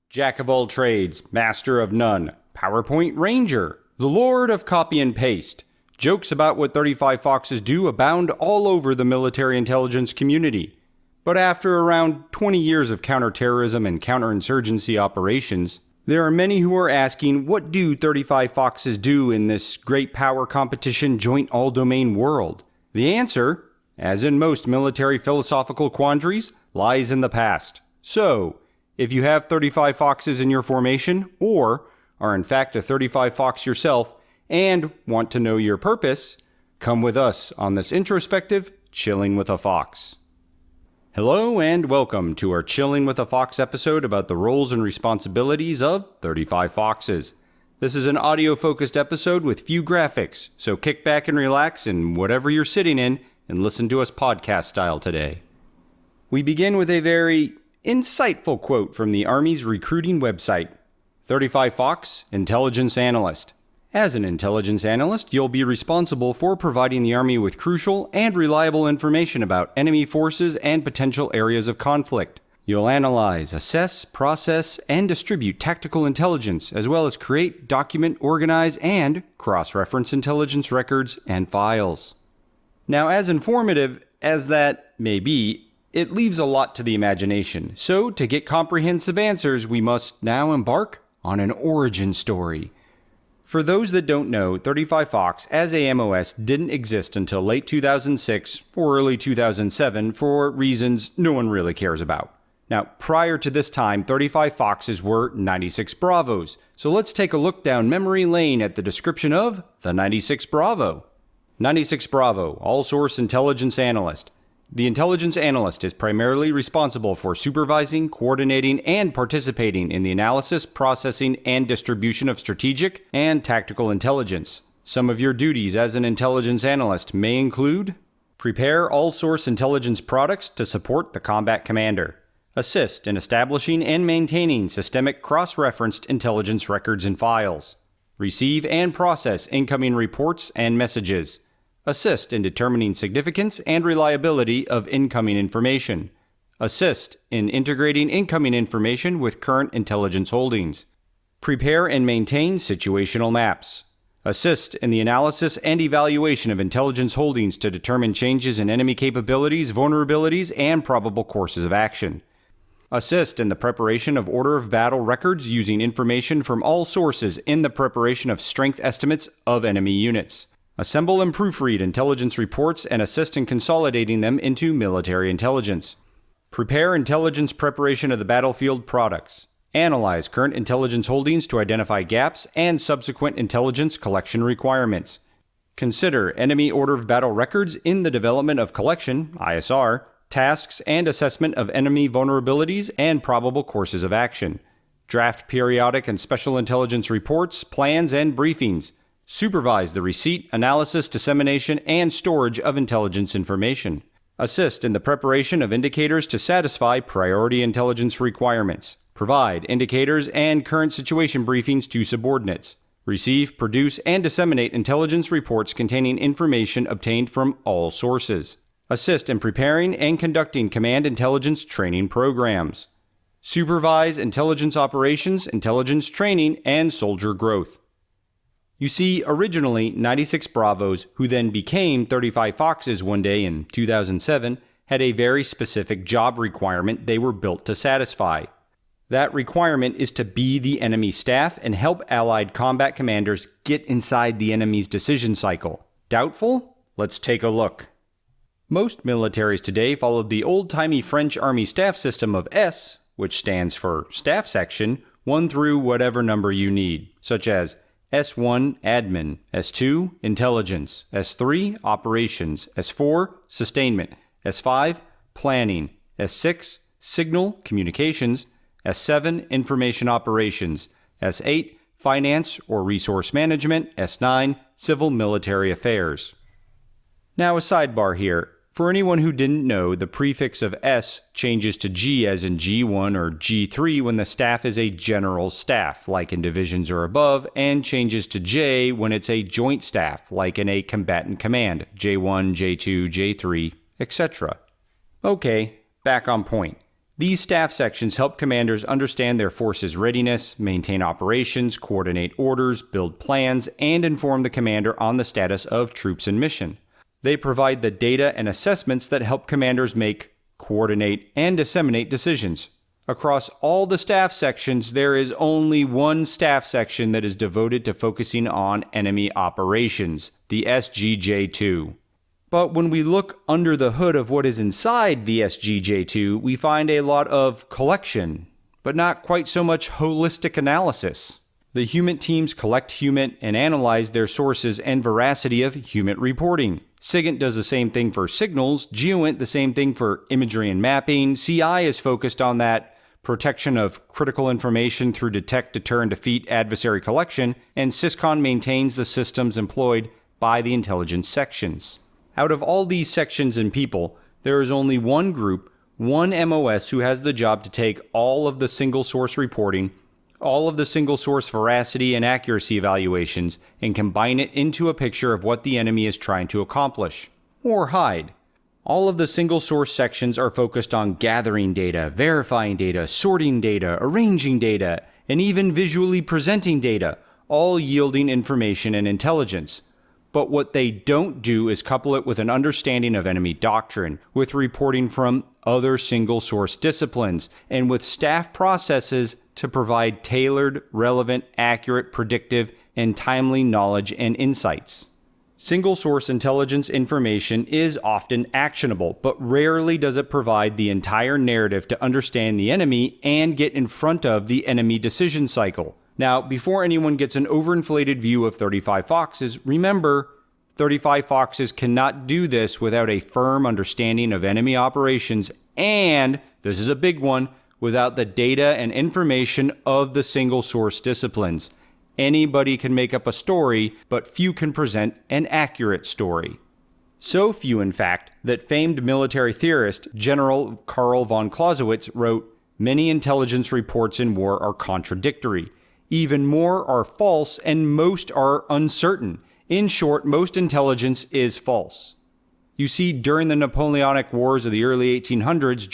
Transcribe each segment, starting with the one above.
Jack of all trades, master of none, PowerPoint Ranger, the lord of copy and paste. Jokes about what 35 Foxes do abound all over the military intelligence community. But after around 20 years of counterterrorism and counterinsurgency operations, there are many who are asking, what do 35 Foxes do in this great power competition joint all-domain world? The answer, as in most military philosophical quandaries, lies in the past. So, if you have 35 Foxes in your formation, or are in fact a 35 Fox yourself, and want to know your purpose, come with us on this introspective Chilling with a Fox. Hello and welcome to our Chilling with a Fox episode about the roles and responsibilities of 35 Foxes. This is an audio-focused episode with few graphics, so kick back and relax in whatever you're sitting in and listen to us podcast style today. We begin with a very insightful quote from the Army's recruiting website. 35 Fox, Intelligence Analyst. As an intelligence analyst, you'll be responsible for providing the Army with crucial and reliable information about enemy forces and potential areas of conflict. You'll analyze, assess, process, and distribute tactical intelligence, as well as create, document, organize, and cross-reference intelligence records and files. Now, as informative as that may be, it leaves a lot to the imagination. So, to get comprehensive answers, we must now embark on an origin story. For those that don't know, 35 Fox as a MOS didn't exist until late 2006 or early 2007 for reasons no one really cares about. Now, prior to this time, 35 Foxes were 96 Bravos. So let's take a look down memory lane at the description of the 96 Bravo. 96 Bravo, all-source intelligence analyst. The intelligence analyst is primarily responsible for supervising, coordinating, and participating in the analysis, processing, and distribution of strategic and tactical intelligence. Some of your duties as an intelligence analyst may include: prepare all-source intelligence products to support the combat commander. Assist in establishing and maintaining systemic cross-referenced intelligence records and files. Receive and process incoming reports and messages. Assist in determining significance and reliability of incoming information. Assist in integrating incoming information with current intelligence holdings. Prepare and maintain situational maps. Assist in the analysis and evaluation of intelligence holdings to determine changes in enemy capabilities, vulnerabilities, and probable courses of action. Assist in the preparation of order of battle records using information from all sources in the preparation of strength estimates of enemy units. Assemble and proofread intelligence reports and assist in consolidating them into military intelligence. Prepare intelligence preparation of the battlefield products. Analyze current intelligence holdings to identify gaps and subsequent intelligence collection requirements. Consider enemy order of battle records in the development of collection, ISR, tasks and assessment of enemy vulnerabilities and probable courses of action. Draft periodic and special intelligence reports, plans, and briefings. Supervise the receipt, analysis, dissemination, and storage of intelligence information. Assist in the preparation of indicators to satisfy priority intelligence requirements. Provide indicators and current situation briefings to subordinates. Receive, produce, and disseminate intelligence reports containing information obtained from all sources. Assist in preparing and conducting command intelligence training programs. Supervise intelligence operations, intelligence training, and soldier growth. You see, originally, 96 Bravos, who then became 35 Foxes one day in 2007, had a very specific job requirement they were built to satisfy. That requirement is to be the enemy staff and help allied combat commanders get inside the enemy's decision cycle. Doubtful? Let's take a look. Most militaries today followed the old-timey French Army staff system of S, which stands for Staff Section, 1 through whatever number you need, such as S1 Admin, S2 Intelligence, S3 Operations, S4 Sustainment, S5 Planning, S6 Signal Communications, S7 Information Operations, S8 Finance or Resource Management, S9 Civil Military Affairs. Now a sidebar here. For anyone who didn't know, the prefix of S changes to G as in G1 or G3 when the staff is a general staff, like in divisions or above, and changes to J when it's a joint staff, like in a combatant command, J1, J2, J3, etc. Okay, back on point. These staff sections help commanders understand their force's readiness, maintain operations, coordinate orders, build plans, and inform the commander on the status of troops and mission. They provide the data and assessments that help commanders make, coordinate, and disseminate decisions. Across all the staff sections, there is only one staff section that is devoted to focusing on enemy operations, the SGJ-2. But when we look under the hood of what is inside the SGJ-2, we find a lot of collection, but not quite so much holistic analysis. The HUMINT teams collect HUMINT and analyze their sources and veracity of HUMINT reporting. SIGINT does the same thing for signals, GEOINT the same thing for imagery and mapping, CI is focused on that protection of critical information through detect, deter, and defeat adversary collection, and SysCon maintains the systems employed by the intelligence sections. Out of all these sections and people, there is only one group, one MOS who has the job to take all of the single source reporting, all of the single source veracity and accuracy evaluations, and combine it into a picture of what the enemy is trying to accomplish, or hide. All of the single source sections are focused on gathering data, verifying data, sorting data, arranging data, and even visually presenting data, all yielding information and intelligence. But what they don't do is couple it with an understanding of enemy doctrine, with reporting from other single source disciplines, and with staff processes to provide tailored, relevant, accurate, predictive, and timely knowledge and insights. Single source intelligence information is often actionable, but rarely does it provide the entire narrative to understand the enemy and get in front of the enemy decision cycle. Now, before anyone gets an overinflated view of 35 Foxes, remember, 35 Foxes cannot do this without a firm understanding of enemy operations and, this is a big one, without the data and information of the single source disciplines. Anybody can make up a story, but few can present an accurate story. So few, in fact, that famed military theorist General Karl von Clausewitz wrote, "Many intelligence reports in war are contradictory. Even more are false, and most are uncertain. In short, most intelligence is false." You see, during the Napoleonic Wars of the early 1800s,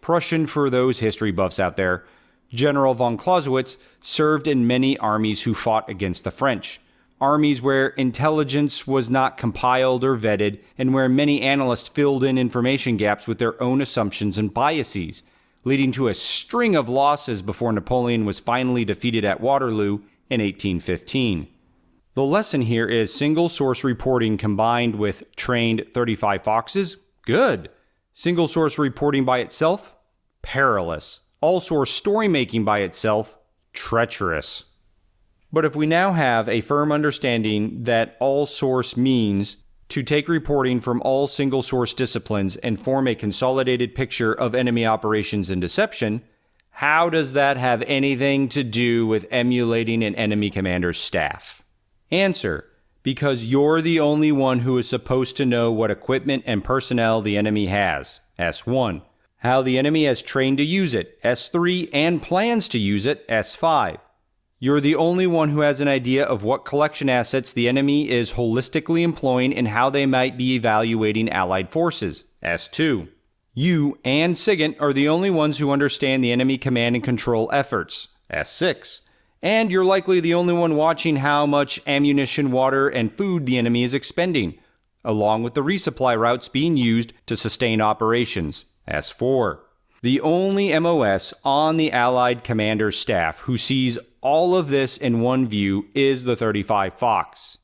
Prussian for those history buffs out there, General von Clausewitz served in many armies who fought against the French. Armies where intelligence was not compiled or vetted, and where many analysts filled in information gaps with their own assumptions and biases, leading to a string of losses before Napoleon was finally defeated at Waterloo in 1815. The lesson here is single source reporting combined with trained 35 Foxes? Good. Single source reporting by itself? Perilous. All source story making by itself? Treacherous. But if we now have a firm understanding that all source means to take reporting from all single source disciplines and form a consolidated picture of enemy operations and deception, how does that have anything to do with emulating an enemy commander's staff? Answer: because you're the only one who is supposed to know what equipment and personnel the enemy has, S1, how the enemy has trained to use it, S3, and plans to use it, S5. You're the only one who has an idea of what collection assets the enemy is holistically employing and how they might be evaluating allied forces, S2. You and SIGINT are the only ones who understand the enemy command and control efforts, S6. And you're likely the only one watching how much ammunition, water, and food the enemy is expending, along with the resupply routes being used to sustain operations, S4. The only MOS on the Allied commander's staff who sees all of this in one view is the 35 Fox.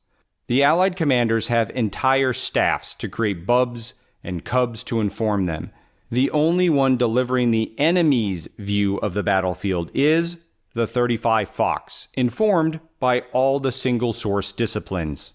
The Allied commanders have entire staffs to create bubs and cubs to inform them. The only one delivering the enemy's view of the battlefield is the 35 Fox, informed by all the single source disciplines.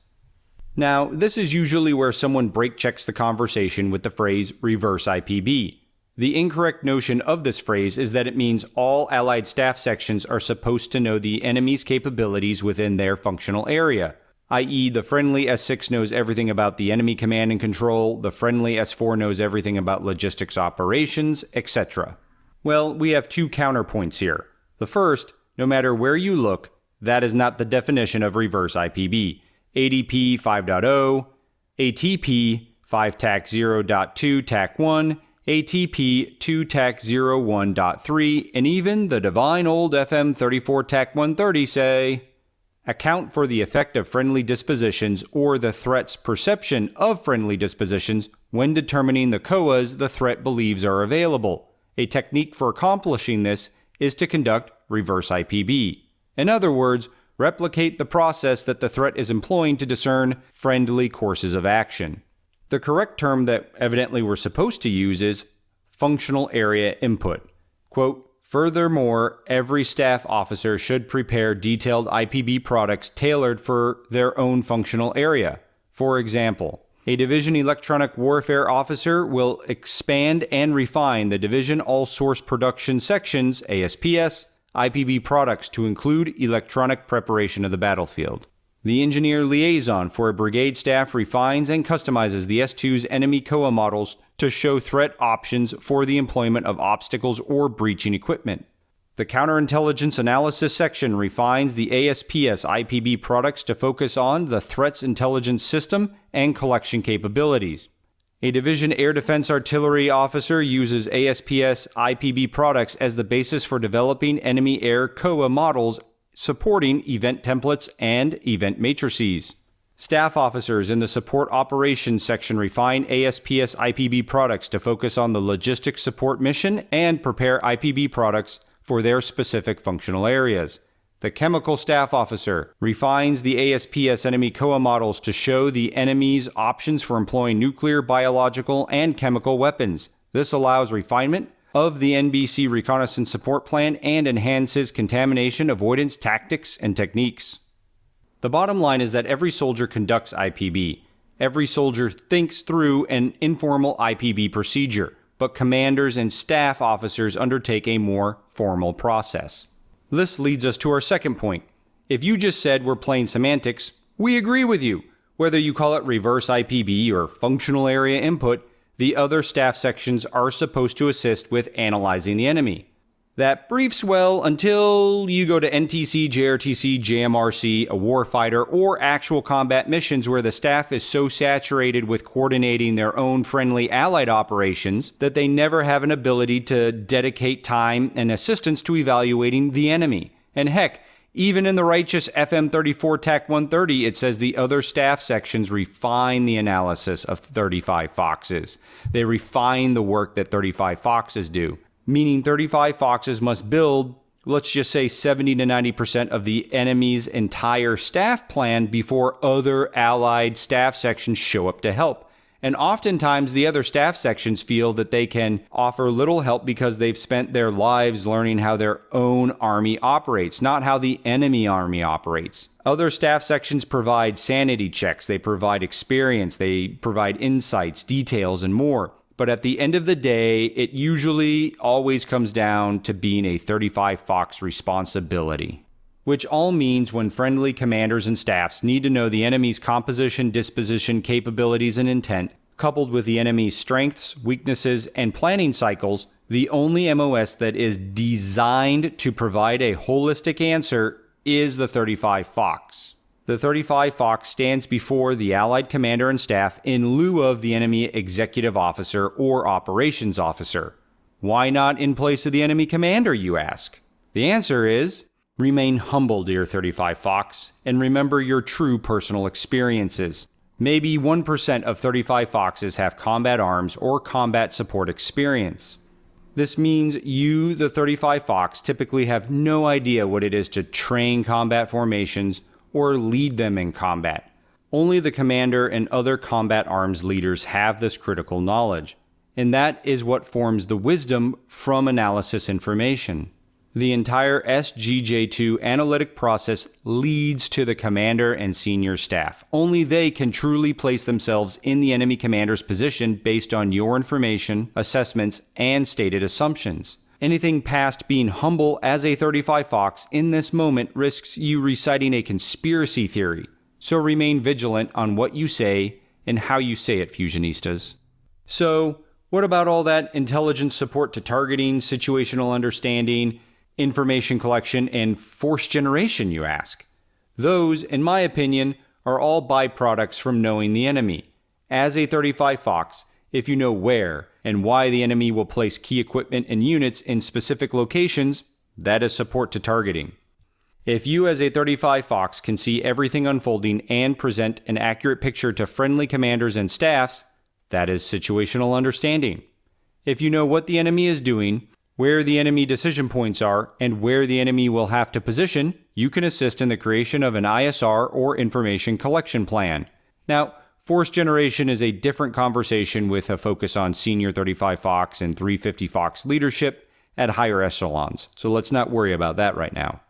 Now, this is usually where someone break checks the conversation with the phrase reverse IPB. The incorrect notion of this phrase is that it means all Allied staff sections are supposed to know the enemy's capabilities within their functional area, i.e. the friendly S6 knows everything about the enemy command and control, the friendly S4 knows everything about logistics operations, etc. Well, we have two counterpoints here. The first, no matter where you look, that is not the definition of reverse IPB. ADP 5.0, ATP 5 TAC 0.2 TAC 1, ATP 2-TAC-01.3, and even the divine old FM 34-TAC-130 say, account for the effect of friendly dispositions or the threat's perception of friendly dispositions when determining the COAs the threat believes are available. A technique for accomplishing this is to conduct reverse IPB. In other words, replicate the process that the threat is employing to discern friendly courses of action. The correct term that evidently we're supposed to use is functional area input. Quote, furthermore, every staff officer should prepare detailed IPB products tailored for their own functional area. For example, a division electronic warfare officer will expand and refine the division all-source production sections, ASPS, IPB products to include electronic preparation of the battlefield. The engineer liaison for a brigade staff refines and customizes the S2's enemy COA models to show threat options for the employment of obstacles or breaching equipment. The counterintelligence analysis section refines the ASPS IPB products to focus on the threat's intelligence system and collection capabilities. A division air defense artillery officer uses ASPS IPB products as the basis for developing enemy air COA models supporting event templates and event matrices. Staff officers in the support operations section refine ASPS IPB products to focus on the logistics support mission and prepare IPB products for their specific functional areas. The chemical staff officer refines the ASPS enemy COA models to show the enemy's options for employing nuclear, biological, and chemical weapons. This allows refinement of the NBC reconnaissance support plan and enhances contamination avoidance tactics and techniques. The bottom line is that every soldier conducts IPB. Every soldier thinks through an informal IPB procedure, but commanders and staff officers undertake a more formal process. This leads us to our second point. If you just said we're playing semantics, we agree with you. Whether you call it reverse IPB or functional area input, the other staff sections are supposed to assist with analyzing the enemy. That briefs well until you go to NTC, JRTC, JMRC, a warfighter, or actual combat missions where the staff is so saturated with coordinating their own friendly allied operations that they never have an ability to dedicate time and assistance to evaluating the enemy. And heck, even in the righteous FM 34-TAC-130, it says the other staff sections refine the analysis of 35 Foxes. They refine the work that 35 Foxes do, meaning 35 Foxes must build, let's just say 70 to 90% of the enemy's entire staff plan before other allied staff sections show up to help. And oftentimes the other staff sections feel that they can offer little help because they've spent their lives learning how their own army operates, not how the enemy army operates. Other staff sections provide sanity checks, they provide experience, they provide insights, details, and more. But at the end of the day, it usually always comes down to being a 35 Fox responsibility. Which all means when friendly commanders and staffs need to know the enemy's composition, disposition, capabilities, and intent, coupled with the enemy's strengths, weaknesses, and planning cycles, the only MOS that is designed to provide a holistic answer is the 35 Fox. The 35 Fox stands before the Allied commander and staff in lieu of the enemy executive officer or operations officer. Why not in place of the enemy commander, you ask? The answer is, remain humble, dear 35 Fox, and remember your true personal experiences. Maybe 1% of 35 Foxes have combat arms or combat support experience. This means you, the 35 Fox, typically have no idea what it is to train combat formations or lead them in combat. Only the commander and other combat arms leaders have this critical knowledge, and that is what forms the wisdom from analysis information. The entire SGJ2 analytic process leads to the commander and senior staff. Only they can truly place themselves in the enemy commander's position based on your information, assessments, and stated assumptions. Anything past being humble as a 35 Fox in this moment risks you reciting a conspiracy theory. So remain vigilant on what you say and how you say it, Fusionistas. So, what about all that intelligence support to targeting, situational understanding, information collection, and force generation, you ask? Those, in my opinion, are all byproducts from knowing the enemy. As a 35 Fox, if you know where, and why the enemy will place key equipment and units in specific locations, that is support to targeting. If you as a 35 Fox can see everything unfolding and present an accurate picture to friendly commanders and staffs, that is situational understanding. If you know what the enemy is doing, where the enemy decision points are, and where the enemy will have to position, you can assist in the creation of an ISR or information collection plan. Now, force generation is a different conversation with a focus on senior 35 Fox and 350 Fox leadership at higher echelons, so let's not worry about that right now.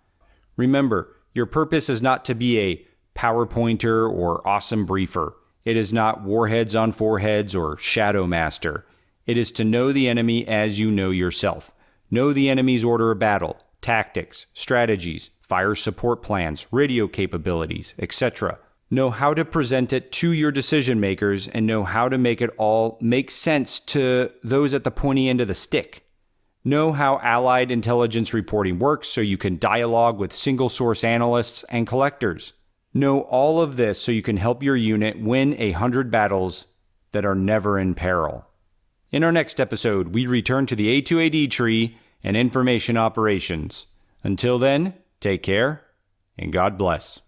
Remember, your purpose is not to be a PowerPointer or awesome briefer. It is not warheads on foreheads or shadow master. It is to know the enemy as you know yourself. Know the enemy's order of battle, tactics, strategies, fire support plans, radio capabilities, etc. Know how to present it to your decision makers and know how to make it all make sense to those at the pointy end of the stick. Know how Allied intelligence reporting works so you can dialogue with single source analysts and collectors. Know all of this so you can help your unit win 100 battles that are never in peril. In our next episode, we return to the A2AD tree and information operations. Until then, take care and God bless.